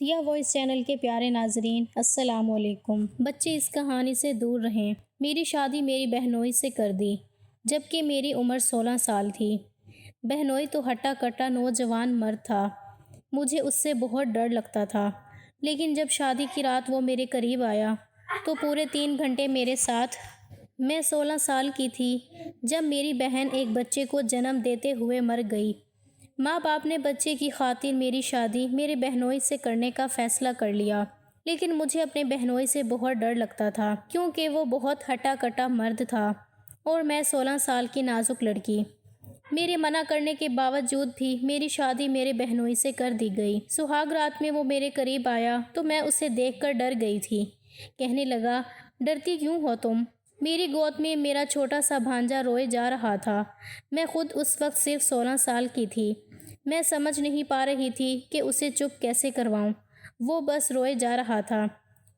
دیا voice channel کے پیارے ناظرین، السلام علیکم۔ بچے اس کہانی سے دور رہیں۔ میری شادی میری بہنوئی سے کر دی جبکہ میری عمر 16 سال تھی۔ بہنوئی تو ہٹا کٹا نوجوان مرد تھا، مجھے اس سے بہت ڈر لگتا تھا، لیکن جب شادی کی رات وہ میرے قریب آیا تو پورے 3 گھنٹے میرے ساتھ۔ میں 16 سال کی تھی جب میری بہن ایک بچے کو جنم دیتے ہوئے مر گئی۔ ماں باپ نے بچے کی خاطر میری شادی میرے بہنوئی سے کرنے کا فیصلہ کر لیا، لیکن مجھے اپنے بہنوئی سے بہت ڈر لگتا تھا کیونکہ وہ بہت ہٹا کٹا مرد تھا اور میں 16 سال کی نازک لڑکی۔ میرے منع کرنے کے باوجود بھی میری شادی میرے بہنوئی سے کر دی گئی۔ سہاگ رات میں وہ میرے قریب آیا تو میں اسے دیکھ کر ڈر گئی تھی۔ کہنے لگا، ڈرتی کیوں ہو تم؟ میری گود میں میرا چھوٹا سا بھانجا روئے جا رہا تھا۔ میں خود اس وقت صرف 16 سال کی تھی۔ میں سمجھ نہیں پا رہی تھی کہ اسے چپ کیسے کرواؤں۔ وہ بس روئے جا رہا تھا،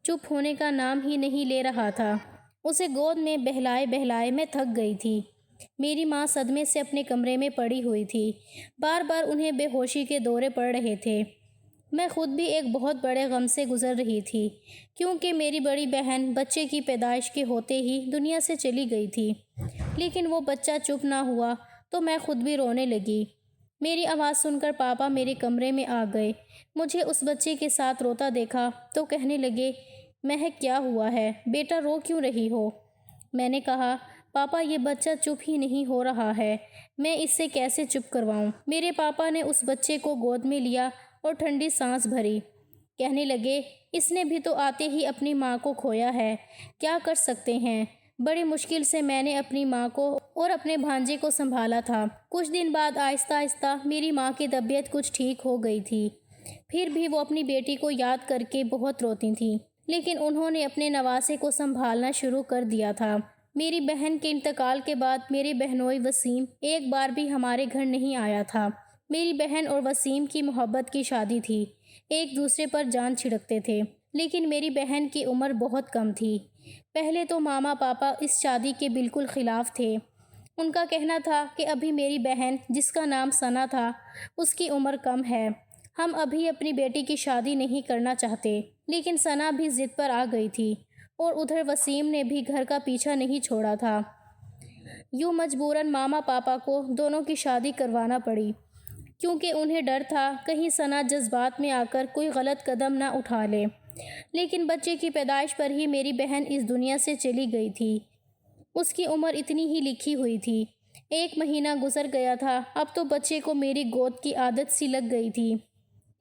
چپ ہونے کا نام ہی نہیں لے رہا تھا۔ اسے گود میں بہلائے بہلائے میں تھک گئی تھی۔ میری ماں صدمے سے اپنے کمرے میں پڑی ہوئی تھی، بار بار انہیں بے ہوشی کے دورے پڑ رہے تھے۔ میں خود بھی ایک بہت بڑے غم سے گزر رہی تھی کیونکہ میری بڑی بہن بچے کی پیدائش کے ہوتے ہی دنیا سے چلی گئی تھی، لیکن وہ بچہ چپ نہ ہوا تو میں خود بھی رونے لگی۔ میری آواز سن کر پاپا میرے کمرے میں آ گئے۔ مجھے اس بچے کے ساتھ روتا دیکھا تو کہنے لگے، مہک کیا ہوا ہے بیٹا، رو کیوں رہی ہو؟ میں نے کہا، پاپا یہ بچہ چپ ہی نہیں ہو رہا ہے، میں اس سے کیسے چپ کرواؤں؟ میرے پاپا نے اس بچے کو گود میں لیا اور ٹھنڈی سانس بھری۔ کہنے لگے، اس نے بھی تو آتے ہی اپنی ماں کو کھویا ہے، کیا کر سکتے ہیں؟ بڑی مشکل سے میں نے اپنی ماں کو اور اپنے بھانجے کو سنبھالا تھا۔ کچھ دن بعد آہستہ آہستہ میری ماں کی طبیعت کچھ ٹھیک ہو گئی تھی، پھر بھی وہ اپنی بیٹی کو یاد کر کے بہت روتی تھیں، لیکن انہوں نے اپنے نواسے کو سنبھالنا شروع کر دیا تھا۔ میری بہن کے انتقال کے بعد میرے بہنوئی وسیم ایک بار بھی ہمارے گھر نہیں آیا تھا۔ میری بہن اور وسیم کی محبت کی شادی تھی، ایک دوسرے پر جان چھڑکتے تھے، لیکن میری بہن کی عمر بہت کم تھی۔ پہلے تو ماما پاپا اس شادی کے بالکل خلاف تھے۔ ان کا کہنا تھا کہ ابھی میری بہن، جس کا نام ثنا تھا، اس کی عمر کم ہے، ہم ابھی اپنی بیٹی کی شادی نہیں کرنا چاہتے۔ لیکن ثنا بھی ضد پر آ گئی تھی اور ادھر وسیم نے بھی گھر کا پیچھا نہیں چھوڑا تھا۔ یوں مجبوراً ماما پاپا کو دونوں کی شادی کروانا پڑی کیونکہ انہیں ڈر تھا کہیں ثنا جذبات میں آ کر کوئی غلط قدم نہ اٹھا لے۔ لیکن بچے کی پیدائش پر ہی میری بہن اس دنیا سے چلی گئی تھی۔ اس کی عمر اتنی ہی لکھی ہوئی تھی۔ 1 مہینہ گزر گیا تھا، اب تو بچے کو میری گود کی عادت سی لگ گئی تھی۔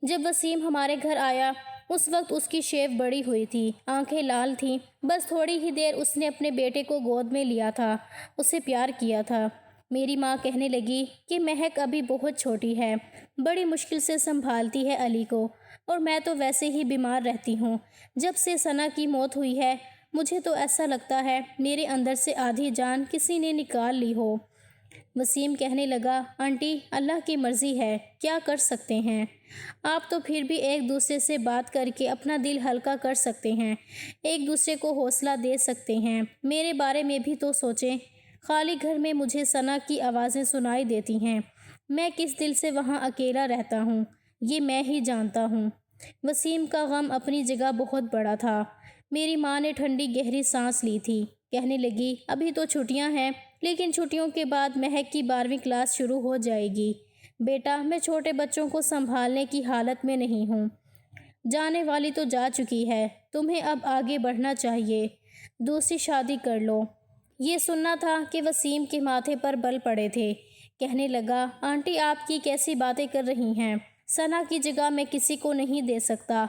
جب وسیم ہمارے گھر آیا اس وقت اس کی شیو بڑی ہوئی تھی، آنکھیں لال تھیں۔ بس تھوڑی ہی دیر اس نے اپنے بیٹے کو گود میں لیا تھا، اسے پیار کیا تھا۔ میری ماں کہنے لگی کہ مہک ابھی بہت چھوٹی ہے، بڑی مشکل سے سنبھالتی ہے علی کو، اور میں تو ویسے ہی بیمار رہتی ہوں۔ جب سے ثنا کی موت ہوئی ہے مجھے تو ایسا لگتا ہے میرے اندر سے آدھی جان کسی نے نکال لی ہو۔ وسیم کہنے لگا، آنٹی اللہ کی مرضی ہے، کیا کر سکتے ہیں؟ آپ تو پھر بھی ایک دوسرے سے بات کر کے اپنا دل ہلکا کر سکتے ہیں، ایک دوسرے کو حوصلہ دے سکتے ہیں۔ میرے بارے میں بھی تو سوچیں، خالی گھر میں مجھے ثنا کی آوازیں سنائی دیتی ہیں، میں کس دل سے وہاں اکیلا رہتا ہوں یہ میں ہی جانتا ہوں۔ وسیم کا غم اپنی جگہ بہت بڑا تھا۔ میری ماں نے ٹھنڈی گہری سانس لی تھی، کہنے لگی، ابھی تو چھٹیاں ہیں، لیکن چھٹیوں کے بعد مہک کی 12ویں کلاس شروع ہو جائے گی۔ بیٹا، میں چھوٹے بچوں کو سنبھالنے کی حالت میں نہیں ہوں، جانے والی تو جا چکی ہے، تمہیں اب آگے بڑھنا چاہیے، دوسری شادی کر لو۔ یہ سننا تھا کہ وسیم کے ماتھے پر بل پڑے تھے۔ کہنے لگا، آنٹی آپ کی کیسی باتیں کر رہی ہیں؟ ثنا کی جگہ میں کسی کو نہیں دے سکتا۔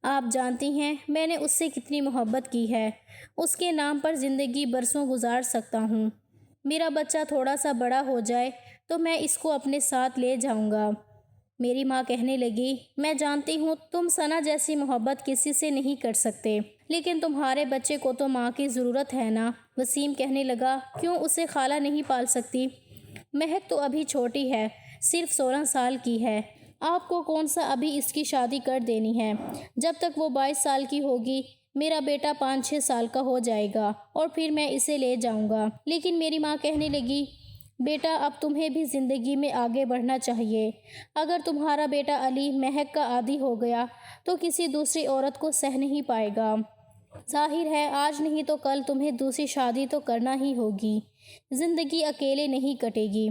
آپ جانتی ہیں میں نے اس سے کتنی محبت کی ہے، اس کے نام پر زندگی برسوں گزار سکتا ہوں۔ میرا بچہ تھوڑا سا بڑا ہو جائے تو میں اس کو اپنے ساتھ لے جاؤں گا۔ میری ماں کہنے لگی، میں جانتی ہوں تم ثنا جیسی محبت کسی سے نہیں کر سکتے، لیکن تمہارے بچے کو تو ماں کی ضرورت ہے نا۔ وسیم کہنے لگا، کیوں اسے خالہ نہیں پال سکتی؟ مہک تو ابھی چھوٹی ہے، صرف 16 سال کی ہے، آپ کو کون سا ابھی اس کی شادی کر دینی ہے؟ جب تک وہ 22 سال کی ہوگی میرا بیٹا 5-6 سال کا ہو جائے گا اور پھر میں اسے لے جاؤں گا۔ لیکن میری ماں کہنے لگی، بیٹا اب تمہیں بھی زندگی میں آگے بڑھنا چاہیے۔ اگر تمہارا بیٹا علی مہک کا عادی ہو گیا تو کسی دوسری عورت کو سہ نہیں پائے گا۔ ظاہر ہے آج نہیں تو کل تمہیں دوسری شادی تو کرنا ہی ہوگی، زندگی اکیلے نہیں کٹے گی۔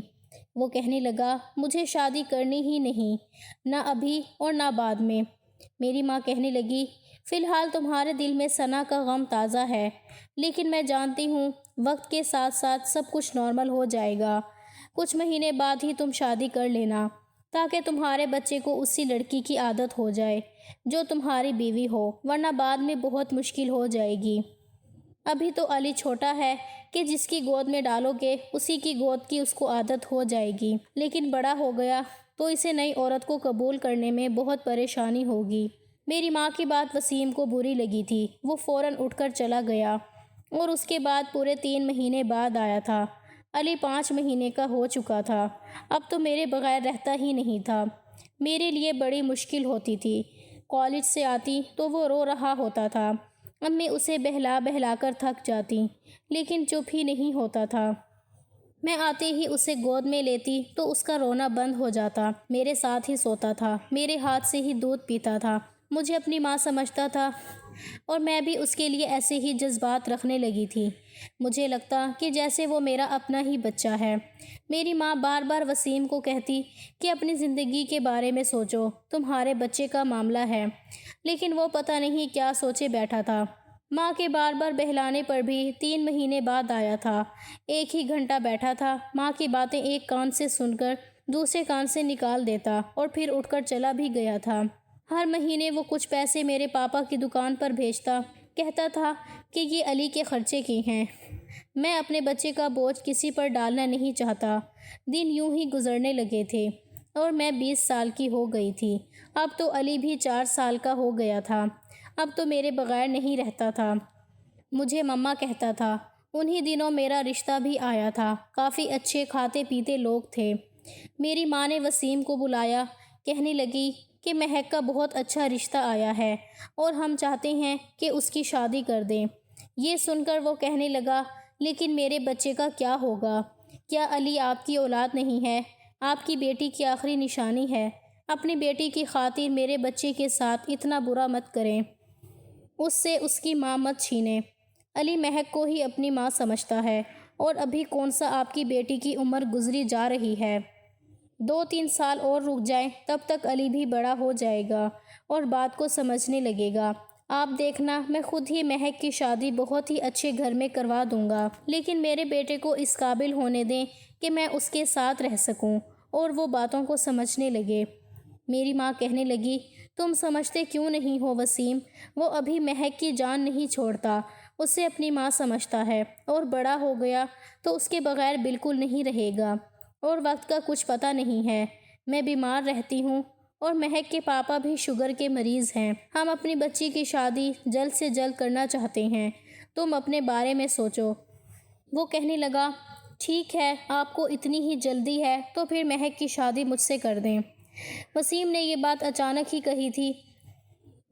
وہ کہنے لگا مجھے شادی کرنی ہی نہیں، نہ ابھی اور نہ بعد میں۔ میری ماں کہنے لگی فی الحال تمہارے دل میں ثنا کا غم تازہ ہے، لیکن میں جانتی ہوں وقت کے ساتھ ساتھ سب کچھ نارمل ہو جائے گا۔ کچھ مہینے بعد ہی تم شادی کر لینا تاکہ تمہارے بچے کو اسی لڑکی کی عادت ہو جائے جو تمہاری بیوی ہو، ورنہ بعد میں بہت مشکل ہو جائے گی۔ ابھی تو علی چھوٹا ہے کہ جس کی گود میں ڈالو گے اسی کی گود کی اس کو عادت ہو جائے گی، لیکن بڑا ہو گیا تو اسے نئی عورت کو قبول کرنے میں بہت پریشانی ہوگی۔ میری ماں کی بات وسیم کو بری لگی تھی۔ وہ فوراً اٹھ کر چلا گیا اور اس کے بعد پورے 3 مہینے بعد آیا تھا۔ علی 5 مہینے کا ہو چکا تھا، اب تو میرے بغیر رہتا ہی نہیں تھا۔ میرے لیے بڑی مشکل ہوتی تھی۔ کالج سے آتی تو وہ رو رہا ہوتا تھا، اب میں اسے بہلا بہلا کر تھک جاتی، لیکن چپ ہی نہیں ہوتا تھا۔ میں آتے ہی اسے گود میں لیتی تو اس کا رونا بند ہو جاتا، میرے ساتھ ہی سوتا تھا، میرے ہاتھ سے ہی دودھ پیتا تھا، مجھے اپنی ماں سمجھتا تھا اور میں بھی اس کے لیے ایسے ہی جذبات رکھنے لگی تھی۔ مجھے لگتا کہ جیسے وہ میرا اپنا ہی بچہ ہے۔ میری ماں بار بار وسیم کو کہتی کہ اپنی زندگی کے بارے میں سوچو، تمہارے بچے کا معاملہ ہے، لیکن وہ پتہ نہیں کیا سوچے بیٹھا تھا۔ ماں کے بار بار بہلانے پر بھی 3 مہینے بعد آیا تھا۔ ایک ہی گھنٹہ بیٹھا تھا، ماں کی باتیں ایک کان سے سن کر دوسرے کان سے نکال دیتا اور پھر اٹھ کر چلا بھی گیا تھا۔ ہر مہینے وہ کچھ پیسے میرے پاپا کی دکان پر بھیجتا، کہتا تھا کہ یہ علی کے خرچے کی ہیں۔ میں اپنے بچے کا بوجھ کسی پر ڈالنا نہیں چاہتا۔ دن یوں ہی گزرنے لگے تھے اور میں 20 سال کی ہو گئی تھی۔ اب تو علی بھی 4 سال کا ہو گیا تھا، اب تو میرے بغیر نہیں رہتا تھا، مجھے مما کہتا تھا۔ انہی دنوں میرا رشتہ بھی آیا تھا، کافی اچھے کھاتے پیتے لوگ تھے۔ میری ماں نے وسیم کو بلایا، کہنے لگی کہ مہک کا بہت اچھا رشتہ آیا ہے اور ہم چاہتے ہیں کہ اس کی شادی کر دیں۔ یہ سن کر وہ کہنے لگا لیکن میرے بچے کا کیا ہوگا؟ کیا علی آپ کی اولاد نہیں ہے؟ آپ کی بیٹی کی آخری نشانی ہے۔ اپنی بیٹی کی خاطر میرے بچے کے ساتھ اتنا برا مت کریں، اس سے اس کی ماں مت چھینیں۔ علی مہک کو ہی اپنی ماں سمجھتا ہے اور ابھی کون سا آپ کی بیٹی کی عمر گزری جا رہی ہے۔ 2-3 سال اور رک جائیں، تب تک علی بھی بڑا ہو جائے گا اور بات کو سمجھنے لگے گا۔ آپ دیکھنا میں خود ہی مہک کی شادی بہت ہی اچھے گھر میں کروا دوں گا، لیکن میرے بیٹے کو اس قابل ہونے دیں کہ میں اس کے ساتھ رہ سکوں اور وہ باتوں کو سمجھنے لگے۔ میری ماں کہنے لگی تم سمجھتے کیوں نہیں ہو وسیم؟ وہ ابھی مہک کی جان نہیں چھوڑتا، اسے اپنی ماں سمجھتا ہے اور بڑا ہو گیا تو اس کے بغیر بالکل نہیں رہے گا اور وقت کا کچھ پتہ نہیں ہے۔ میں بیمار رہتی ہوں اور مہک کے پاپا بھی شوگر کے مریض ہیں۔ ہم اپنی بچی کی شادی جلد سے جلد کرنا چاہتے ہیں، تم اپنے بارے میں سوچو۔ وہ کہنے لگا ٹھیک ہے، آپ کو اتنی ہی جلدی ہے تو پھر مہک کی شادی مجھ سے کر دیں۔ وسیم نے یہ بات اچانک ہی کہی تھی۔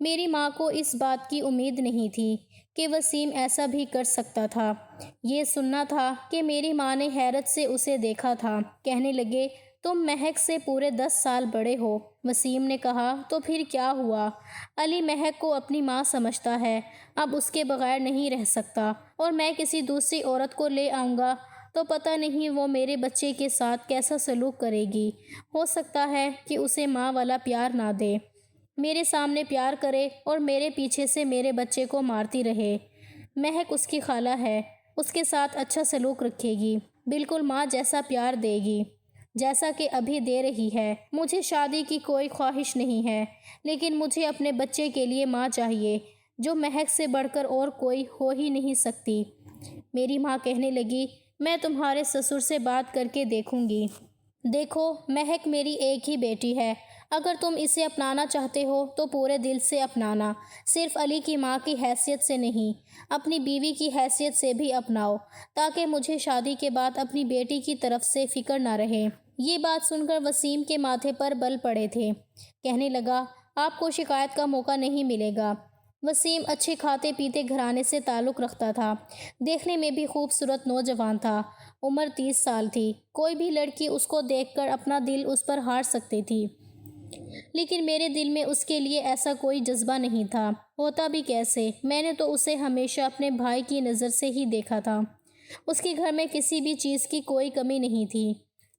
میری ماں کو اس بات کی امید نہیں تھی کہ وسیم ایسا بھی کر سکتا تھا۔ یہ سننا تھا کہ میری ماں نے حیرت سے اسے دیکھا تھا۔ کہنے لگے تم مہک سے پورے 10 سال بڑے ہو۔ وسیم نے کہا تو پھر کیا ہوا؟ علی مہک کو اپنی ماں سمجھتا ہے، اب اس کے بغیر نہیں رہ سکتا اور میں کسی دوسری عورت کو لے آؤں گا تو پتہ نہیں وہ میرے بچے کے ساتھ کیسا سلوک کرے گی۔ ہو سکتا ہے کہ اسے ماں والا پیار نہ دے، میرے سامنے پیار کرے اور میرے پیچھے سے میرے بچے کو مارتی رہے۔ مہک اس کی خالہ ہے، اس کے ساتھ اچھا سلوک رکھے گی، بالکل ماں جیسا پیار دے گی جیسا کہ ابھی دے رہی ہے۔ مجھے شادی کی کوئی خواہش نہیں ہے، لیکن مجھے اپنے بچے کے لیے ماں چاہیے جو مہک سے بڑھ کر اور کوئی ہو ہی نہیں سکتی۔ میری ماں کہنے لگی میں تمہارے سسر سے بات کر کے دیکھوں گی۔ دیکھو مہک میری ایک ہی بیٹی ہے، اگر تم اسے اپنانا چاہتے ہو تو پورے دل سے اپنانا، صرف علی کی ماں کی حیثیت سے نہیں، اپنی بیوی کی حیثیت سے بھی اپناؤ تاکہ مجھے شادی کے بعد اپنی بیٹی کی طرف سے فکر نہ رہے۔ یہ بات سن کر وسیم کے ماتھے پر بل پڑے تھے۔ کہنے لگا آپ کو شکایت کا موقع نہیں ملے گا، وسیم اچھے کھاتے پیتے گھرانے سے تعلق رکھتا تھا، دیکھنے میں بھی خوبصورت نوجوان تھا، عمر 30 سال تھی، کوئی بھی لڑکی اس کو دیکھ کر اپنا دل اس پر ہار سکتی تھی، لیکن میرے دل میں اس کے لیے ایسا کوئی جذبہ نہیں تھا، ہوتا بھی کیسے، میں نے تو اسے ہمیشہ اپنے بھائی کی نظر سے ہی دیکھا تھا، اس کے گھر میں کسی بھی چیز کی کوئی کمی نہیں تھی۔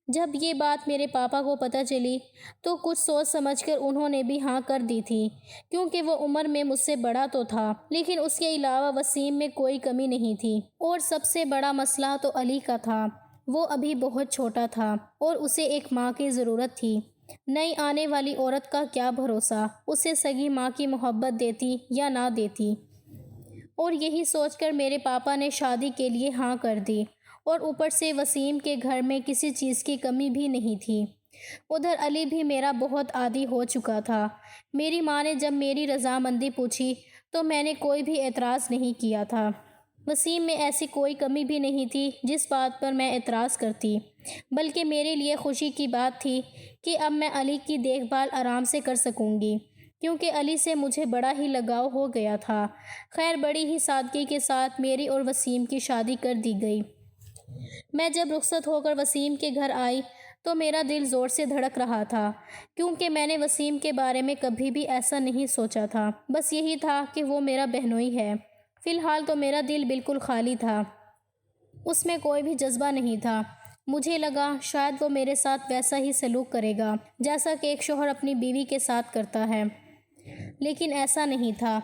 جب یہ بات میرے پاپا کو پتہ چلی تو کچھ سوچ سمجھ کر انہوں نے بھی ہاں کر دی تھی، کیونکہ وہ عمر میں مجھ سے بڑا تو تھا، لیکن اس کے علاوہ وسیم میں کوئی کمی نہیں تھی۔ اور سب سے بڑا مسئلہ تو علی کا تھا، وہ ابھی بہت چھوٹا تھا اور اسے ایک ماں کی ضرورت تھی۔ نئی آنے والی عورت کا کیا بھروسہ، اسے سگی ماں کی محبت دیتی یا نہ دیتی۔ اور یہی سوچ کر میرے پاپا نے شادی کے لیے ہاں کر دی، اور اوپر سے وسیم کے گھر میں کسی چیز کی کمی بھی نہیں تھی۔ ادھر علی بھی میرا بہت عادی ہو چکا تھا۔ میری ماں نے جب میری رضامندی پوچھی تو میں نے کوئی بھی اعتراض نہیں کیا تھا۔ وسیم میں ایسی کوئی کمی بھی نہیں تھی جس بات پر میں اعتراض کرتی، بلکہ میرے لیے خوشی کی بات تھی کہ اب میں علی کی دیکھ بھال آرام سے کر سکوں گی، کیونکہ علی سے مجھے بڑا ہی لگاؤ ہو گیا تھا۔ خیر بڑی ہی سادگی کے ساتھ میری اور وسیم کی شادی کر دی گئی۔ میں جب رخصت ہو کر وسیم کے گھر آئی تو میرا دل زور سے دھڑک رہا تھا، کیونکہ میں نے وسیم کے بارے میں کبھی بھی ایسا نہیں سوچا تھا، بس یہی تھا کہ وہ میرا بہنوئی ہے۔ فی الحال تو میرا دل بالکل خالی تھا، اس میں کوئی بھی جذبہ نہیں تھا۔ مجھے لگا شاید وہ میرے ساتھ ویسا ہی سلوک کرے گا جیسا کہ ایک شوہر اپنی بیوی کے ساتھ کرتا ہے، لیکن ایسا نہیں تھا۔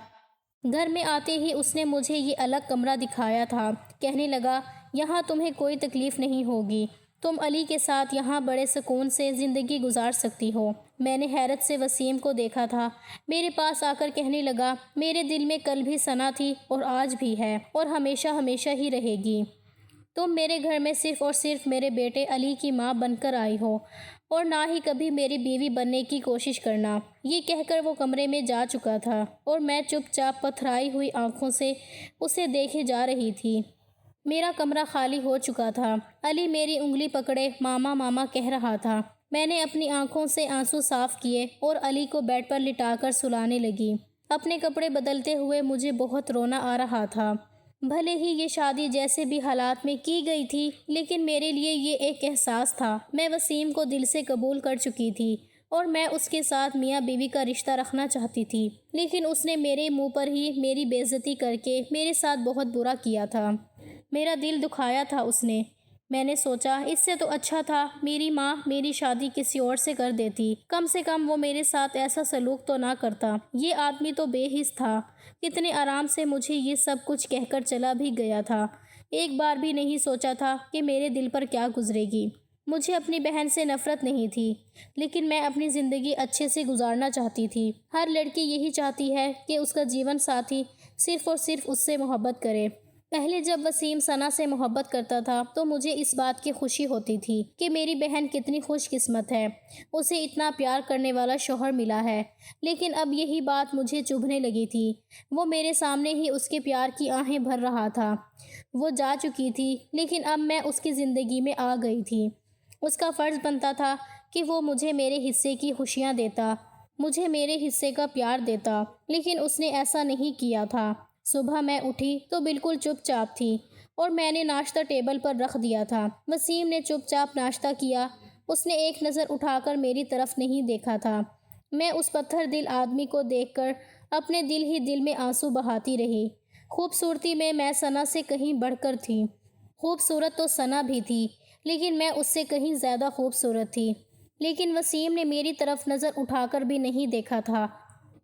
گھر میں آتے ہی اس نے مجھے یہ الگ کمرہ دکھایا تھا، کہنے لگا یہاں تمہیں کوئی تکلیف نہیں ہوگی، تم علی کے ساتھ یہاں بڑے سکون سے زندگی گزار سکتی ہو۔ میں نے حیرت سے وسیم کو دیکھا تھا، میرے پاس آ کر کہنے لگا میرے دل میں کل بھی ثنا تھی اور آج بھی ہے اور ہمیشہ ہمیشہ ہی رہے گی۔ تم میرے گھر میں صرف اور صرف میرے بیٹے علی کی ماں بن کر آئی ہو اور نہ ہی کبھی میری بیوی بننے کی کوشش کرنا۔ یہ کہہ کر وہ کمرے میں جا چکا تھا اور میں چپ چاپ پتھرائی ہوئی آنکھوں سے اسے دیکھے جا رہی تھی۔ میرا کمرہ خالی ہو چکا تھا۔ علی میری انگلی پکڑے ماما ماما کہہ رہا تھا۔ میں نے اپنی آنکھوں سے آنسو صاف کیے اور علی کو بیڈ پر لٹا کر سلانے لگی۔ اپنے کپڑے بدلتے ہوئے مجھے بہت رونا آ رہا تھا۔ بھلے ہی یہ شادی جیسے بھی حالات میں کی گئی تھی، لیکن میرے لیے یہ ایک احساس تھا۔ میں وسیم کو دل سے قبول کر چکی تھی اور میں اس کے ساتھ میاں بیوی کا رشتہ رکھنا چاہتی تھی، لیکن اس نے میرے منہ پر ہی میری بے عزتی کر کے میرے ساتھ بہت برا کیا تھا۔ میرا دل دکھایا تھا اس نے۔ میں نے سوچا اس سے تو اچھا تھا میری ماں میری شادی کسی اور سے کر دیتی، کم سے کم وہ میرے ساتھ ایسا سلوک تو نہ کرتا۔ یہ آدمی تو بے حس تھا، کتنے آرام سے مجھے یہ سب کچھ کہہ کر چلا بھی گیا تھا، ایک بار بھی نہیں سوچا تھا کہ میرے دل پر کیا گزرے گی۔ مجھے اپنی بہن سے نفرت نہیں تھی، لیکن میں اپنی زندگی اچھے سے گزارنا چاہتی تھی۔ ہر لڑکی یہی چاہتی ہے کہ اس کا جیون ساتھی صرف اور صرف اس سے محبت کرے۔ پہلے جب وسیم ثنا سے محبت کرتا تھا تو مجھے اس بات کی خوشی ہوتی تھی کہ میری بہن کتنی خوش قسمت ہے، اسے اتنا پیار کرنے والا شوہر ملا ہے، لیکن اب یہی بات مجھے چبھنے لگی تھی۔ وہ میرے سامنے ہی اس کے پیار کی آہیں بھر رہا تھا۔ وہ جا چکی تھی، لیکن اب میں اس کی زندگی میں آ گئی تھی۔ اس کا فرض بنتا تھا کہ وہ مجھے میرے حصے کی خوشیاں دیتا، مجھے میرے حصے کا پیار دیتا، لیکن اس نے ایسا نہیں کیا تھا۔ صبح میں اٹھی تو بالکل چپ چاپ تھی اور میں نے ناشتہ ٹیبل پر رکھ دیا تھا۔ وسیم نے چپ چاپ ناشتہ کیا، اس نے ایک نظر اٹھا کر میری طرف نہیں دیکھا تھا۔ میں اس پتھر دل آدمی کو دیکھ کر اپنے دل ہی دل میں آنسو بہاتی رہی۔ خوبصورتی میں ثنا سے کہیں بڑھ کر تھی۔ خوبصورت تو ثنا بھی تھی، لیکن میں اس سے کہیں زیادہ خوبصورت تھی۔ لیکن وسیم نے میری طرف نظر اٹھا کر بھی نہیں دیکھا تھا،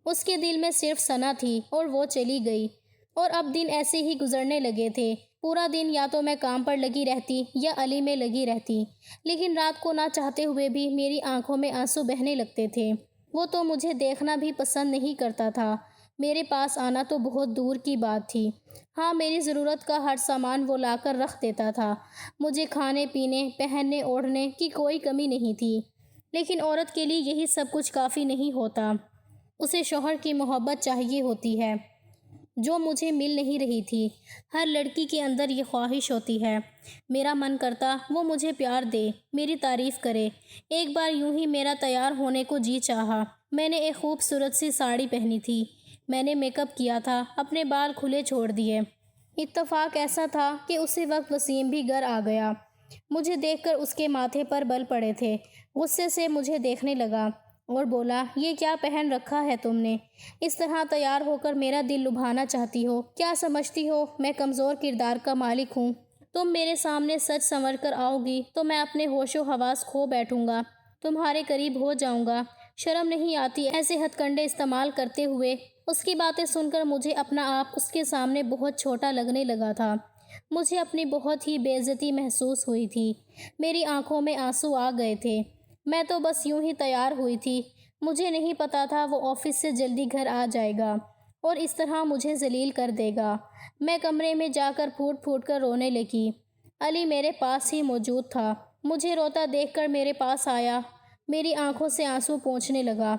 اس کے دل میں صرف ثنا تھی اور وہ چلی گئی۔ اور اب دن ایسے ہی گزرنے لگے تھے۔ پورا دن یا تو میں کام پر لگی رہتی یا علی میں لگی رہتی، لیکن رات کو نہ چاہتے ہوئے بھی میری آنکھوں میں آنسو بہنے لگتے تھے۔ وہ تو مجھے دیکھنا بھی پسند نہیں کرتا تھا، میرے پاس آنا تو بہت دور کی بات تھی۔ ہاں میری ضرورت کا ہر سامان وہ لا کر رکھ دیتا تھا، مجھے کھانے پینے پہننے اوڑھنے کی کوئی کمی نہیں تھی، لیکن عورت کے لیے یہی سب کچھ کافی نہیں ہوتا، اسے شوہر کی محبت چاہیے ہوتی ہے، جو مجھے مل نہیں رہی تھی۔ ہر لڑکی کے اندر یہ خواہش ہوتی ہے، میرا من کرتا وہ مجھے پیار دے، میری تعریف کرے۔ ایک بار یوں ہی میرا تیار ہونے کو جی چاہا۔ میں نے ایک خوبصورت سی ساڑی پہنی تھی، میں نے میک اپ کیا تھا، اپنے بال کھلے چھوڑ دیے۔ اتفاق ایسا تھا کہ اسی وقت وسیم بھی گھر آ گیا۔ مجھے دیکھ کر اس کے ماتھے پر بل پڑے تھے۔ غصے سے مجھے دیکھنے لگا اور بولا، یہ کیا پہن رکھا ہے تم نے؟ اس طرح تیار ہو کر میرا دل لبھانا چاہتی ہو؟ کیا سمجھتی ہو میں کمزور کردار کا مالک ہوں؟ تم میرے سامنے سج سنور کر آؤ گی تو میں اپنے ہوش و حواس کھو بیٹھوں گا، تمہارے قریب ہو جاؤں گا۔ شرم نہیں آتی ایسے ہتھ کنڈے استعمال کرتے ہوئے؟ اس کی باتیں سن کر مجھے اپنا آپ اس کے سامنے بہت چھوٹا لگنے لگا تھا۔ مجھے اپنی بہت ہی بے عزتی محسوس ہوئی تھی۔ میری آنکھوں میں آنسو آ گئے تھے۔ میں تو بس یوں ہی تیار ہوئی تھی۔ مجھے نہیں پتا تھا وہ آفس سے جلدی گھر آ جائے گا اور اس طرح مجھے ذلیل کر دے گا۔ میں کمرے میں جا کر پھوٹ پھوٹ کر رونے لگی۔ علی میرے پاس ہی موجود تھا۔ مجھے روتا دیکھ کر میرے پاس آیا، میری آنکھوں سے آنسو پونچھنے لگا۔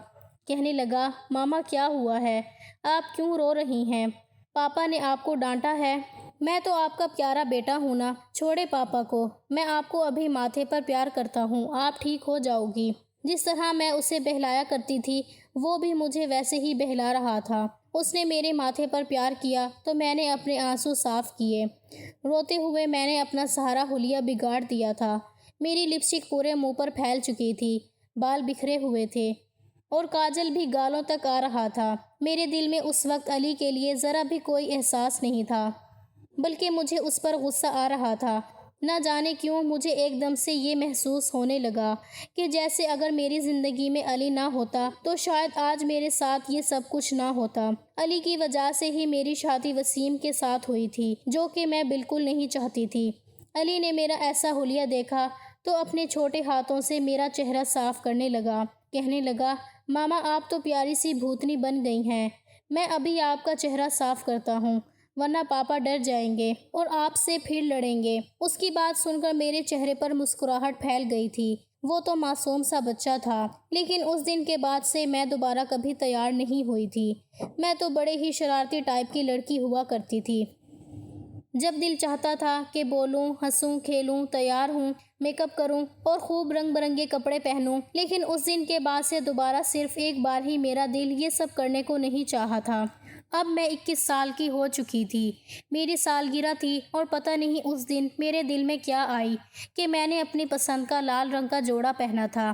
کہنے لگا، ماما کیا ہوا ہے؟ آپ کیوں رو رہی ہیں؟ پاپا نے آپ کو ڈانٹا ہے؟ میں تو آپ کا پیارا بیٹا ہوں نا، چھوڑے پاپا کو، میں آپ کو ابھی ماتھے پر پیار کرتا ہوں، آپ ٹھیک ہو جاؤ گی۔ جس طرح میں اسے بہلایا کرتی تھی وہ بھی مجھے ویسے ہی بہلا رہا تھا۔ اس نے میرے ماتھے پر پیار کیا تو میں نے اپنے آنسو صاف کیے۔ روتے ہوئے میں نے اپنا سارا حلیہ بگاڑ دیا تھا۔ میری لپسٹک پورے منہ پر پھیل چکی تھی، بال بکھرے ہوئے تھے اور کاجل بھی گالوں تک آ رہا تھا۔ میرے دل میں اس وقت علی کے لیے ذرا بھی کوئی احساس نہیں تھا، بلکہ مجھے اس پر غصہ آ رہا تھا۔ نہ جانے کیوں مجھے ایک دم سے یہ محسوس ہونے لگا کہ جیسے اگر میری زندگی میں علی نہ ہوتا تو شاید آج میرے ساتھ یہ سب کچھ نہ ہوتا۔ علی کی وجہ سے ہی میری شادی وسیم کے ساتھ ہوئی تھی، جو کہ میں بالکل نہیں چاہتی تھی۔ علی نے میرا ایسا حلیہ دیکھا تو اپنے چھوٹے ہاتھوں سے میرا چہرہ صاف کرنے لگا۔ کہنے لگا، ماما آپ تو پیاری سی بھوتنی بن گئی ہیں، میں ابھی آپ کا چہرہ صاف کرتا ہوں ورنہ پاپا ڈر جائیں گے اور آپ سے پھر لڑیں گے۔ اس کی بات سن کر میرے چہرے پر مسکراہٹ پھیل گئی تھی۔ وہ تو معصوم سا بچہ تھا، لیکن اس دن کے بعد سے میں دوبارہ کبھی تیار نہیں ہوئی تھی۔ میں تو بڑے ہی شرارتی ٹائپ کی لڑکی ہوا کرتی تھی۔ جب دل چاہتا تھا کہ بولوں، ہنسوں، کھیلوں، تیار ہوں، میک اپ کروں اور خوب رنگ برنگے کپڑے پہنوں، لیکن اس دن کے بعد سے دوبارہ صرف ایک بار ہی میرا دل یہ سب کرنے کو نہیں چاہا تھا۔ اب میں 21 سال کی ہو چکی تھی، میری سالگرہ تھی اور پتہ نہیں اس دن میرے دل میں کیا آئی کہ میں نے اپنی پسند کا لال رنگ کا جوڑا پہنا تھا،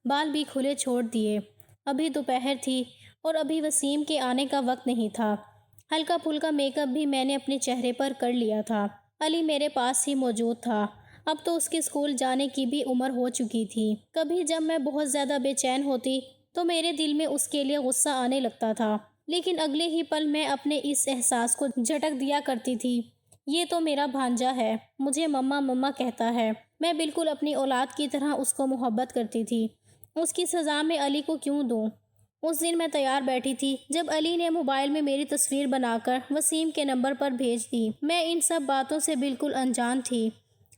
بال بھی کھلے چھوڑ دیے۔ ابھی دوپہر تھی اور ابھی وسیم کے آنے کا وقت نہیں تھا۔ ہلکا پھلکا میک اپ بھی میں نے اپنے چہرے پر کر لیا تھا۔ علی میرے پاس ہی موجود تھا۔ اب تو اس کے اسکول جانے کی بھی عمر ہو چکی تھی۔ کبھی جب میں بہت زیادہ بے چین ہوتی تو میرے دل میں اس کے لیے غصہ آنے لگتا تھا، لیکن اگلے ہی پل میں اپنے اس احساس کو جھٹک دیا کرتی تھی، یہ تو میرا بھانجا ہے، مجھے مما مما کہتا ہے۔ میں بالکل اپنی اولاد کی طرح اس کو محبت کرتی تھی۔ اس کی سزا میں علی کو کیوں دوں؟ اس دن میں تیار بیٹھی تھی جب علی نے موبائل میں میری تصویر بنا کر وسیم کے نمبر پر بھیج دی۔ میں ان سب باتوں سے بالکل انجان تھی۔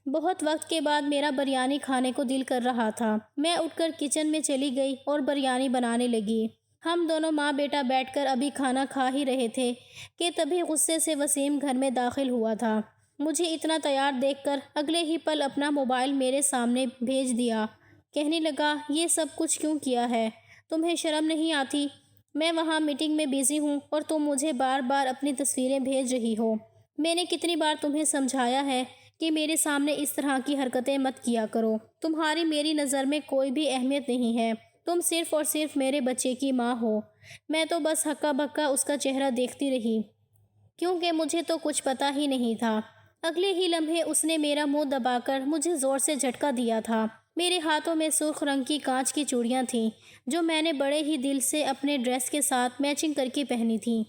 بہت وقت کے بعد میرا بریانی کھانے کو دل کر رہا تھا۔ میں اٹھ کر کچن میں چلی گئی اور بریانی بنانے لگی۔ ہم دونوں ماں بیٹا بیٹھ کر ابھی کھانا کھا ہی رہے تھے کہ تبھی غصے سے وسیم گھر میں داخل ہوا تھا۔ مجھے اتنا تیار دیکھ کر اگلے ہی پل اپنا موبائل میرے سامنے بھیج دیا۔ کہنے لگا، یہ سب کچھ کیوں کیا ہے؟ تمہیں شرم نہیں آتی؟ میں وہاں میٹنگ میں بیزی ہوں اور تم مجھے بار بار اپنی تصویریں بھیج رہی ہو۔ میں نے کتنی بار تمہیں سمجھایا ہے کہ میرے سامنے اس طرح کی حرکتیں مت کیا کرو۔ تمہاری میری نظر میں کوئی بھی اہمیت نہیں ہے، تم صرف اور صرف میرے بچے کی ماں ہو۔ میں تو بس ہکا بکا اس کا چہرہ دیکھتی رہی، کیونکہ مجھے تو کچھ پتا ہی نہیں تھا۔ اگلے ہی لمحے اس نے میرا منہ دبا کر مجھے زور سے جھٹکا دیا تھا۔ میرے ہاتھوں میں سرخ رنگ کی کانچ کی چوڑیاں تھیں جو میں نے بڑے ہی دل سے اپنے ڈریس کے ساتھ میچنگ کر کے پہنی تھیں۔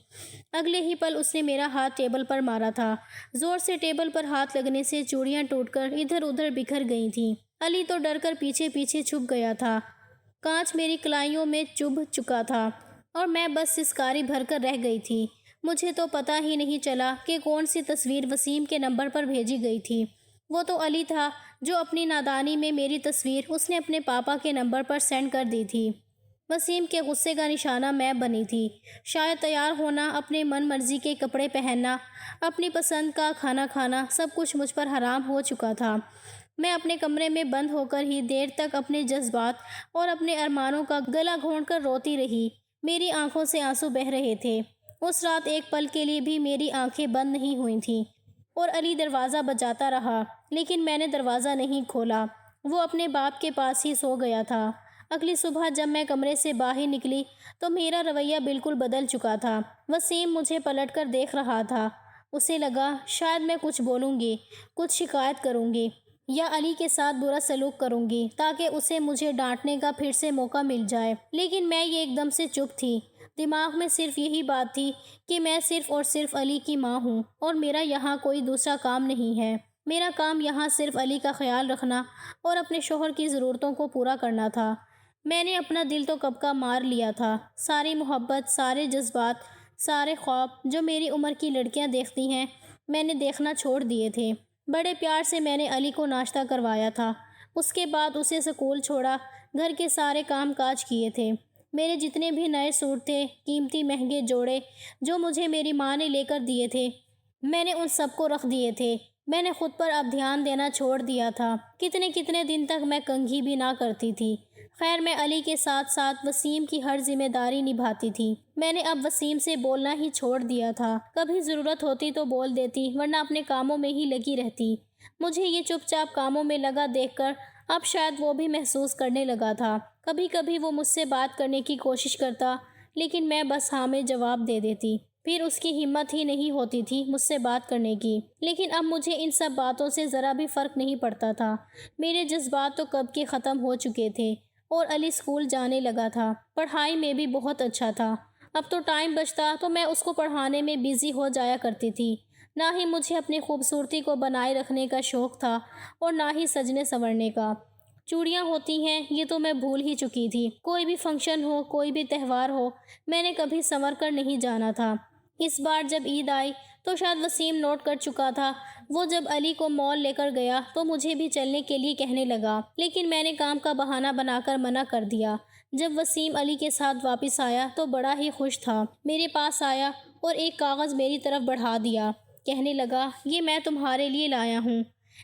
اگلے ہی پل اس نے میرا ہاتھ ٹیبل پر مارا تھا۔ زور سے ٹیبل پر ہاتھ لگنے سے چوڑیاں ٹوٹ کر ادھر ادھر بکھر گئی تھیں۔ علی تو ڈر کر پیچھے پیچھے چھپ گیا تھا۔ کانچ میری کلائیوں میں چبھ چکا تھا اور میں بس سسکاری بھر کر رہ گئی تھی۔ مجھے تو پتہ ہی نہیں چلا کہ کون سی تصویر وسیم کے نمبر پر بھیجی گئی تھی۔ وہ تو علی تھا جو اپنی نادانی میں میری تصویر اس نے اپنے پاپا کے نمبر پر سینڈ کر دی تھی۔ وسیم کے غصے کا نشانہ میں بنی تھی۔ شاید تیار ہونا، اپنے من مرضی کے کپڑے پہننا، اپنی پسند کا کھانا کھانا، سب کچھ مجھ پر حرام ہو چکا تھا۔ میں اپنے کمرے میں بند ہو کر ہی دیر تک اپنے جذبات اور اپنے ارمانوں کا گلا گھونٹ کر روتی رہی۔ میری آنکھوں سے آنسو بہہ رہے تھے۔ اس رات ایک پل کے لیے بھی میری آنکھیں بند نہیں ہوئی تھیں اور علی دروازہ بجاتا رہا، لیکن میں نے دروازہ نہیں کھولا۔ وہ اپنے باپ کے پاس ہی سو گیا تھا۔ اگلی صبح جب میں کمرے سے باہر نکلی تو میرا رویہ بالکل بدل چکا تھا۔ وسیم مجھے پلٹ کر دیکھ رہا تھا۔ اسے لگا شاید میں کچھ بولوں گی، کچھ شکایت کروں گی یا علی کے ساتھ برا سلوک کروں گی تاکہ اسے مجھے ڈانٹنے کا پھر سے موقع مل جائے، لیکن میں یہ ایک دم سے چپ تھی۔ دماغ میں صرف یہی بات تھی کہ میں صرف اور صرف علی کی ماں ہوں اور میرا یہاں کوئی دوسرا کام نہیں ہے۔ میرا کام یہاں صرف علی کا خیال رکھنا اور اپنے شوہر کی ضرورتوں کو پورا کرنا تھا۔ میں نے اپنا دل تو کب کا مار لیا تھا۔ ساری محبت، سارے جذبات، سارے خواب جو میری عمر کی لڑکیاں دیکھتی ہیں، میں نے دیکھنا چھوڑ دیے تھے۔ بڑے پیار سے میں نے علی کو ناشتہ کروایا تھا۔ اس کے بعد اسے اسکول چھوڑا، گھر کے سارے کام کاج کیے تھے۔ میرے جتنے بھی نئے سوٹ تھے، قیمتی مہنگے جوڑے جو مجھے میری ماں نے لے کر دیے تھے، میں نے ان سب کو رکھ دیے تھے۔ میں نے خود پر اب دھیان دینا چھوڑ دیا تھا۔ کتنے دن تک میں کنگھی بھی نہ کرتی تھی۔ خیر، میں علی کے ساتھ ساتھ وسیم کی ہر ذمہ داری نبھاتی تھی۔ میں نے اب وسیم سے بولنا ہی چھوڑ دیا تھا۔ کبھی ضرورت ہوتی تو بول دیتی، ورنہ اپنے کاموں میں ہی لگی رہتی۔ مجھے یہ چپ چاپ کاموں میں لگا دیکھ کر اب شاید وہ بھی محسوس کرنے لگا تھا۔ کبھی کبھی وہ مجھ سے بات کرنے کی کوشش کرتا، لیکن میں بس ہاں میں جواب دے دیتی۔ پھر اس کی ہمت ہی نہیں ہوتی تھی مجھ سے بات کرنے کی۔ لیکن اب مجھے ان سب باتوں سے ذرا بھی فرق نہیں پڑتا تھا۔ میرے جذبات تو کب کے ختم ہو چکے تھے اور علی اسکول جانے لگا تھا۔ پڑھائی میں بھی بہت اچھا تھا۔ اب تو ٹائم بچتا تو میں اس کو پڑھانے میں بیزی ہو جایا کرتی تھی۔ نہ ہی مجھے اپنی خوبصورتی کو بنائے رکھنے کا شوق تھا اور نہ ہی سجنے سنورنے کا۔ چوڑیاں ہوتی ہیں یہ تو میں بھول ہی چکی تھی۔ کوئی بھی فنکشن ہو، کوئی بھی تہوار ہو، میں نے کبھی سنور کر نہیں جانا تھا۔ اس بار جب عید آئی تو شاید وسیم نوٹ کر چکا تھا۔ وہ جب علی کو مال لے کر گیا تو مجھے بھی چلنے کے لیے کہنے لگا، لیکن میں نے کام کا بہانہ بنا کر منع کر دیا۔ جب وسیم علی کے ساتھ واپس آیا تو بڑا ہی خوش تھا۔ میرے پاس آیا اور ایک کاغذ میری طرف بڑھا دیا۔ کہنے لگا، یہ میں تمہارے لیے لایا ہوں۔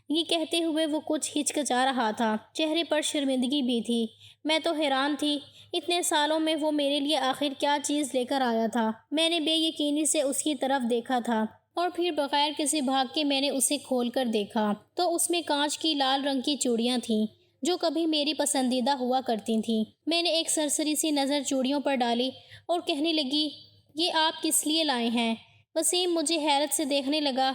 یہ کہتے ہوئے وہ کچھ ہچکچا رہا تھا، چہرے پر شرمندگی بھی تھی۔ میں تو حیران تھی، اتنے سالوں میں وہ میرے لیے آخر کیا چیز لے کر آیا تھا۔ میں نے بے یقینی سے اس کی طرف دیکھا تھا اور پھر بغیر کسی بھاگ کے میں نے اسے کھول کر دیکھا تو اس میں کانچ کی لال رنگ کی چوڑیاں تھیں جو کبھی میری پسندیدہ ہوا کرتی تھیں۔ میں نے ایک سرسری سی نظر چوڑیوں پر ڈالی اور کہنے لگی، یہ آپ کس لیے لائے ہیں؟ وسیم مجھے حیرت سے دیکھنے لگا۔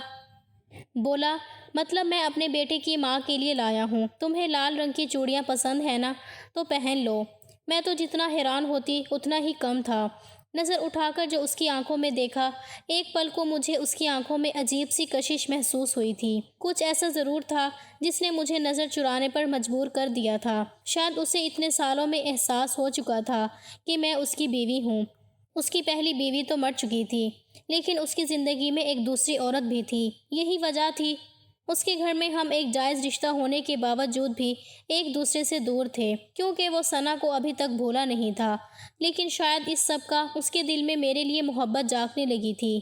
بولا، مطلب میں اپنے بیٹے کی ماں کے لیے لایا ہوں۔ تمہیں لال رنگ کی چوڑیاں پسند ہیں نا، تو پہن لو۔ میں تو جتنا حیران ہوتی اتنا ہی کم تھا۔ نظر اٹھا کر جو اس کی آنکھوں میں دیکھا، ایک پل کو مجھے اس کی آنکھوں میں عجیب سی کشش محسوس ہوئی تھی۔ کچھ ایسا ضرور تھا جس نے مجھے نظر چرانے پر مجبور کر دیا تھا۔ شاید اسے اتنے سالوں میں احساس ہو چکا تھا کہ میں اس کی بیوی ہوں۔ اس کی پہلی بیوی تو مر چکی تھی، لیکن اس کی زندگی میں ایک دوسری عورت بھی تھی۔ یہی وجہ تھی اس کے گھر میں ہم ایک جائز رشتہ ہونے کے باوجود بھی ایک دوسرے سے دور تھے، کیونکہ وہ ثنا کو ابھی تک بھولا نہیں تھا۔ لیکن شاید اس سب کا اس کے دل میں میرے لیے محبت جاگنے لگی تھی۔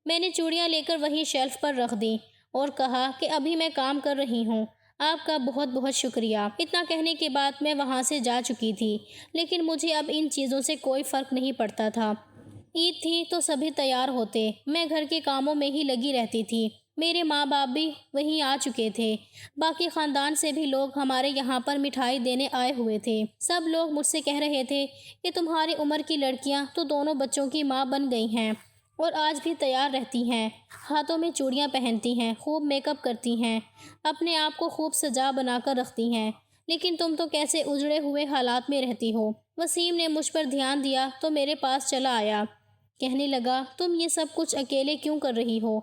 میں نے چوڑیاں لے کر وہیں شیلف پر رکھ دیں اور کہا کہ ابھی میں کام کر رہی ہوں، آپ کا بہت بہت شکریہ۔ اتنا کہنے کے بعد میں وہاں سے جا چکی تھی، لیکن مجھے اب ان چیزوں سے کوئی فرق نہیں پڑتا تھا۔ عید تھی تو سبھی تیار ہوتے، میں گھر کے کاموں میں ہی لگی رہتی تھی۔ میرے ماں باپ بھی وہیں آ چکے تھے۔ باقی خاندان سے بھی لوگ ہمارے یہاں پر مٹھائی دینے آئے ہوئے تھے۔ سب لوگ مجھ سے کہہ رہے تھے کہ تمہاری عمر کی لڑکیاں تو دونوں بچوں کی ماں بن گئی ہیں اور آج بھی تیار رہتی ہیں، ہاتھوں میں چوڑیاں پہنتی ہیں، خوب میک اپ کرتی ہیں، اپنے آپ کو خوب سجا بنا کر رکھتی ہیں، لیکن تم تو کیسے اجڑے ہوئے حالات میں رہتی ہو۔ وسیم نے مجھ پر دھیان دیا تو میرے پاس چلا آیا۔ کہنے لگا، تم یہ سب کچھ اکیلے کیوں کر رہی ہو؟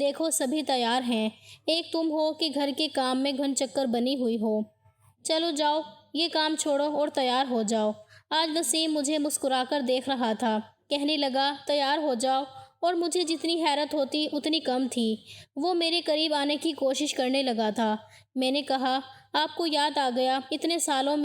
دیکھو سبھی تیار ہیں، ایک تم ہو کہ گھر کے کام میں گھن چکر بنی ہوئی ہو۔ چلو جاؤ، یہ کام چھوڑو اور تیار ہو جاؤ۔ آج وسیم مجھے مسکرا کر دیکھ رہا تھا۔ کہنے لگا، تیار ہو جاؤ، اور مجھے جتنی حیرت ہوتی اتنی کم تھی۔ وہ میرے قریب آنے کی کوشش کرنے لگا تھا۔ میں نے کہا، آپ کو یاد آ گیا؟ اتنے سالوں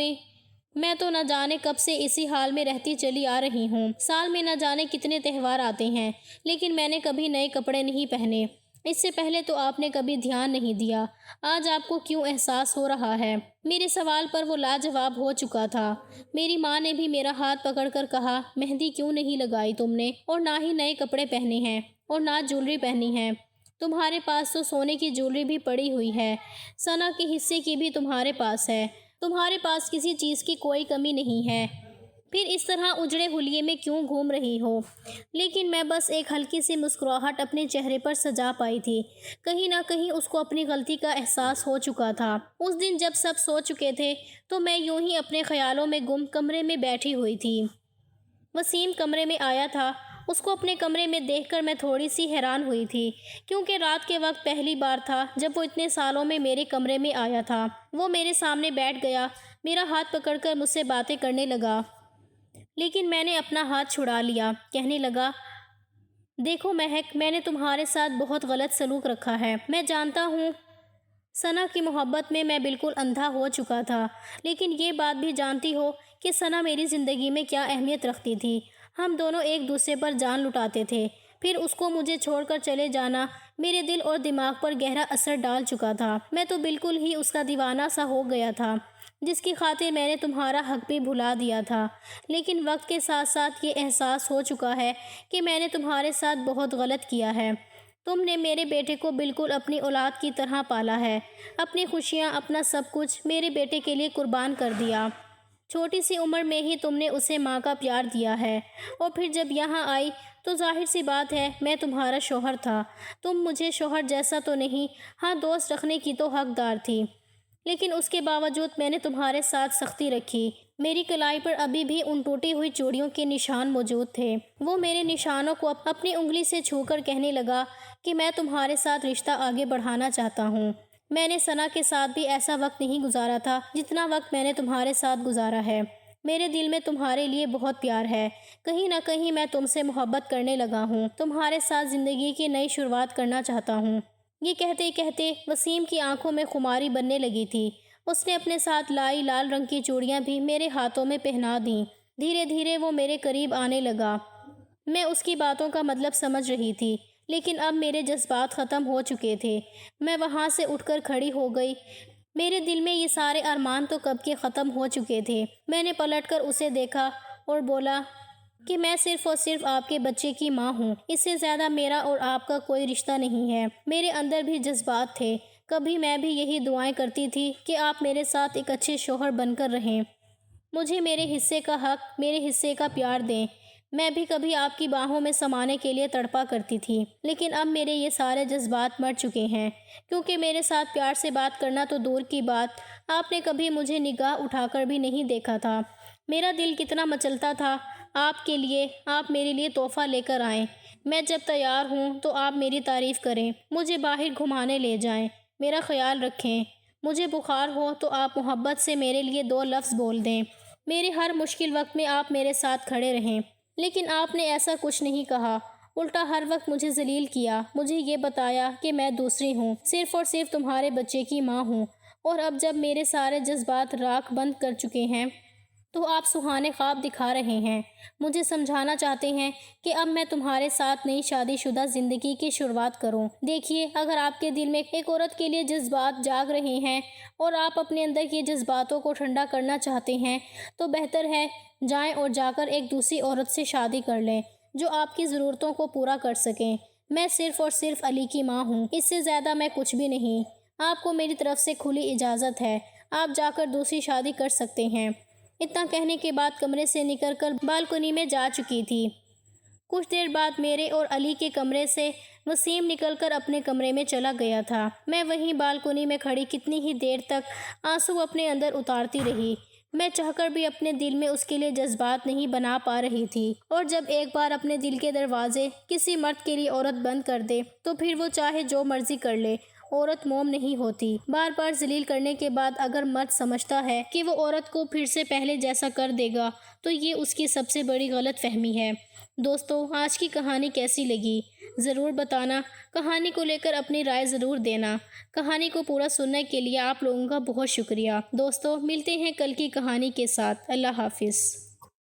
میں تو نہ جانے کب سے اسی حال میں رہتی چلی آ رہی ہوں۔ سال میں نہ جانے کتنے تہوار آتے ہیں، لیکن میں نے کبھی نئے کپڑے نہیں پہنے۔ اس سے پہلے تو آپ نے کبھی دھیان نہیں دیا، آج آپ کو کیوں احساس ہو رہا ہے؟ میرے سوال پر وہ لاجواب ہو چکا تھا۔ میری ماں نے بھی میرا ہاتھ پکڑ کر کہا، مہندی کیوں نہیں لگائی تم نے، اور نہ ہی نئے کپڑے پہنے ہیں اور نہ جولری پہنی ہے؟ تمہارے پاس تو سونے کی جولری بھی پڑی ہوئی ہے، ثنا کے حصے کی بھی تمہارے پاس ہے، تمہارے پاس کسی چیز کی کوئی کمی نہیں ہے، پھر اس طرح اجڑے حلیے میں کیوں گھوم رہی ہو؟ لیکن میں بس ایک ہلکی سی مسکراہٹ اپنے چہرے پر سجا پائی تھی۔ کہیں نہ کہیں اس کو اپنی غلطی کا احساس ہو چکا تھا۔ اس دن جب سب سو چکے تھے تو میں یوں ہی اپنے خیالوں میں گم کمرے میں بیٹھی ہوئی تھی۔ وسیم کمرے میں آیا تھا۔ اس کو اپنے کمرے میں دیکھ کر میں تھوڑی سی حیران ہوئی تھی، کیونکہ رات کے وقت پہلی بار تھا جب وہ اتنے سالوں میں میرے کمرے میں آیا تھا۔ وہ میرے سامنے بیٹھ گیا، میرا ہاتھ پکڑ کر مجھ سے باتیں کرنے لگا، لیکن میں نے اپنا ہاتھ چھڑا لیا۔ کہنے لگا، دیکھو مہک، میں نے تمہارے ساتھ بہت غلط سلوک رکھا ہے، میں جانتا ہوں۔ ثنا کی محبت میں میں بالکل اندھا ہو چکا تھا، لیکن یہ بات بھی جانتی ہو کہ ثنا میری زندگی میں کیا اہمیت رکھتی تھی۔ ہم دونوں ایک دوسرے پر جان لٹاتے تھے، پھر اس کو مجھے چھوڑ کر چلے جانا میرے دل اور دماغ پر گہرا اثر ڈال چکا تھا۔ میں تو بالکل ہی اس کا دیوانہ سا ہو گیا تھا، جس کی خاطر میں نے تمہارا حق بھی بھلا دیا تھا۔ لیکن وقت کے ساتھ ساتھ یہ احساس ہو چکا ہے کہ میں نے تمہارے ساتھ بہت غلط کیا ہے۔ تم نے میرے بیٹے کو بالکل اپنی اولاد کی طرح پالا ہے، اپنی خوشیاں، اپنا سب کچھ میرے بیٹے کے لیے قربان کر دیا۔ چھوٹی سی عمر میں ہی تم نے اسے ماں کا پیار دیا ہے، اور پھر جب یہاں آئی تو ظاہر سی بات ہے میں تمہارا شوہر تھا۔ تم مجھے شوہر جیسا تو نہیں، ہاں دوست رکھنے کی تو حقدار تھی، لیکن اس کے باوجود میں نے تمہارے ساتھ سختی رکھی۔ میری کلائی پر ابھی بھی ان ٹوٹی ہوئی چوڑیوں کے نشان موجود تھے۔ وہ میرے نشانوں کو اپنی انگلی سے چھو کر کہنے لگا کہ میں تمہارے ساتھ رشتہ آگے بڑھانا چاہتا ہوں۔ میں نے ثنا کے ساتھ بھی ایسا وقت نہیں گزارا تھا جتنا وقت میں نے تمہارے ساتھ گزارا ہے۔ میرے دل میں تمہارے لیے بہت پیار ہے، کہیں نہ کہیں میں تم سے محبت کرنے لگا ہوں، تمہارے ساتھ زندگی کی نئی شروعات کرنا چاہتا ہوں۔ یہ کہتے کہتے وسیم کی آنکھوں میں خماری بننے لگی تھی۔ اس نے اپنے ساتھ لائی لال رنگ کی چوڑیاں بھی میرے ہاتھوں میں پہنا دیں۔ دھیرے دھیرے وہ میرے قریب آنے لگا۔ میں اس کی باتوں کا مطلب سمجھ رہی تھی، لیکن اب میرے جذبات ختم ہو چکے تھے۔ میں وہاں سے اٹھ کر کھڑی ہو گئی۔ میرے دل میں یہ سارے ارمان تو کب کے ختم ہو چکے تھے۔ میں نے پلٹ کر اسے دیکھا اور بولا کہ میں صرف اور صرف آپ کے بچے کی ماں ہوں، اس سے زیادہ میرا اور آپ کا کوئی رشتہ نہیں ہے۔ میرے اندر بھی جذبات تھے، کبھی میں بھی یہی دعائیں کرتی تھی کہ آپ میرے ساتھ ایک اچھے شوہر بن کر رہیں، مجھے میرے حصے کا حق، میرے حصے کا پیار دیں۔ میں بھی کبھی آپ کی باہوں میں سمانے کے لیے تڑپا کرتی تھی، لیکن اب میرے یہ سارے جذبات مر چکے ہیں، کیونکہ میرے ساتھ پیار سے بات کرنا تو دور کی بات، آپ نے کبھی مجھے نگاہ اٹھا کر بھی نہیں دیکھا تھا۔ میرا دل کتنا مچلتا تھا آپ کے لیے، آپ میرے لیے تحفہ لے کر آئیں، میں جب تیار ہوں تو آپ میری تعریف کریں، مجھے باہر گھمانے لے جائیں، میرا خیال رکھیں، مجھے بخار ہو تو آپ محبت سے میرے لیے 2 لفظ بول دیں، میرے ہر مشکل وقت میں آپ میرے ساتھ کھڑے رہیں۔ لیکن آپ نے ایسا کچھ نہیں کہا، الٹا ہر وقت مجھے ذلیل کیا، مجھے یہ بتایا کہ میں دوسری ہوں، صرف اور صرف تمہارے بچے کی ماں ہوں۔ اور اب جب میرے سارے جذبات راکھ بند کر چکے ہیں تو آپ سہانے خواب دکھا رہے ہیں، مجھے سمجھانا چاہتے ہیں کہ اب میں تمہارے ساتھ نئی شادی شدہ زندگی کی شروعات کروں۔ دیکھیے، اگر آپ کے دل میں ایک عورت کے لیے جذبات جاگ رہے ہیں اور آپ اپنے اندر کے جذباتوں کو ٹھنڈا کرنا چاہتے ہیں تو بہتر ہے جائیں اور جا کر ایک دوسری عورت سے شادی کر لیں جو آپ کی ضرورتوں کو پورا کر سکیں۔ میں صرف اور صرف علی کی ماں ہوں، اس سے زیادہ میں کچھ بھی نہیں۔ آپ کو میری طرف سے کھلی اجازت ہے، آپ جا کر دوسری شادی کر سکتے ہیں۔ اتنا کہنے کے بعد کمرے سے نکل کر بالکنی میں جا چکی تھی۔ کچھ دیر بعد میرے اور علی کے کمرے سے وسیم نکل کر اپنے کمرے میں چلا گیا تھا۔ میں وہیں بالکنی میں کھڑی کتنی ہی دیر تک آنسو اپنے اندر اتارتی رہی۔ میں چاہ کر بھی اپنے دل میں اس کے لیے جذبات نہیں بنا پا رہی تھی، اور جب ایک بار اپنے دل کے دروازے کسی مرد کے لیے عورت بند کر دے تو پھر وہ چاہے جو مرضی کر لے، عورت موم نہیں ہوتی۔ بار بار ذلیل کرنے کے بعد اگر مرد سمجھتا ہے کہ وہ عورت کو پھر سے پہلے جیسا کر دے گا تو یہ اس کی سب سے بڑی غلط فہمی ہے۔ دوستو، آج کی کہانی کیسی لگی ضرور بتانا، کہانی کو لے کر اپنی رائے ضرور دینا۔ کہانی کو پورا سننے کے لیے آپ لوگوں کا بہت شکریہ۔ دوستو، ملتے ہیں کل کی کہانی کے ساتھ۔ اللہ حافظ۔